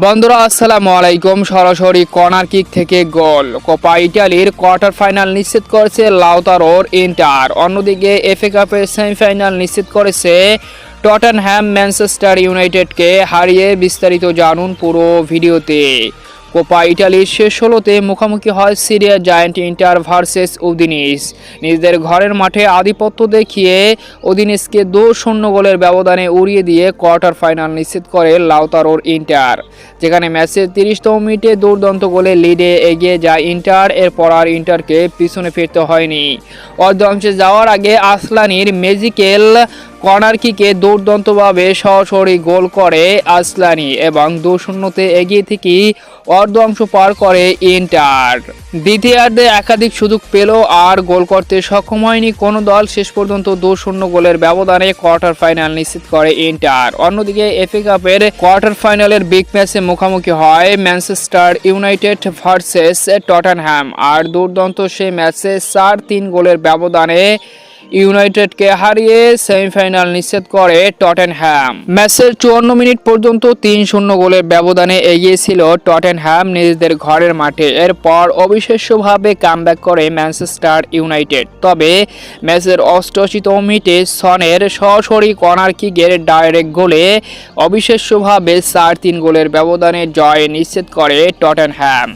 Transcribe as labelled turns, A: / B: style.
A: বন্ধুরা আসসালামু আলাইকুম। সরাসরি কর্নার কিক থেকে গোল। কোপা ইটালির কোয়ার্টার ফাইনাল নিশ্চিত করেছে লাউতারোর ইন্টার। অন্যদিকে এফএ কাপের সেমিফাইনাল নিশ্চিত করেছে টটেনহ্যাম ম্যানচেস্টার ইউনাইটেডকে হারিয়ে। বিস্তারিত জানুন পুরো ভিডিওতে। কোপা ইটালির শেষ ১৬তে মুখোমুখি হয় সিরিয়া জায়ান্ট ইন্টার ভার্সেস উদিনিস। নিজেদের ঘরের মাঠে আধিপত্য দেখিয়ে উদিনিসকে ২-০ গোলের ব্যবধানে উড়িয়ে দিয়ে কোয়ার্টার ফাইনাল নিশ্চিত করে লাউতারোর ইন্টার, যেখানে ম্যাচের ৩০তম মিনিটে দুর্দান্ত গোলে লিডে এগিয়ে যায় ইন্টার। এরপর আর ইন্টারকে পিছনে ফিরতে হয়নি। অর্ধাংশে যাওয়ার আগে আসলানির ম্যাজিক্যাল কর্নার কিকে দুর্দান্তভাবে সরাসরি গোল করে আসলানি এবং ২-০তে এগিয়ে থেকেই অর্ধাংশ পার করে ইন্টার। দ্বিতীয়ার্ধে একাধিক সুযোগ পেল আর গোল করতে সক্ষম হয়নি কোনো দল। শেষ পর্যন্ত ২-০ গোলের ব্যবধানে কোয়ার্টার ফাইনাল নিশ্চিত করে ইন্টার। অন্যদিকে এফএ কাপের কোয়ার্টার ফাইনালের বিগ ম্যাচে মুখোমুখি হয় ম্যানচেস্টার ইউনাইটেড ভার্সেস টটেনহ্যাম। আর দুর্দান্ত সেই ম্যাচে ৪-৩ গোলের ব্যবধানে ইউনাইটেডকে হারিয়ে সেমিফাইনাল নিশ্চিত করে টটেনহ্যাম। ম্যাচের ৫৪ মিনিট পর্যন্ত ৩-০ গোলের ব্যবধানে এগিয়ে ছিল টটেনহ্যাম নিজেদের ঘরের মাঠে। এরপর অবিশ্বাস্যভাবে কামব্যাক করে ম্যানচেস্টার ইউনাইটেড। তবে ম্যাচের ৮৮তম মিনিটে সনের সরাসরি কর্নার কিকের ডাইরেক্ট গোলে অবিশ্বাস্যভাবে ৪-৩ গোলের ব্যবধানে জয় নিশ্চিত করে টটেনহ্যাম।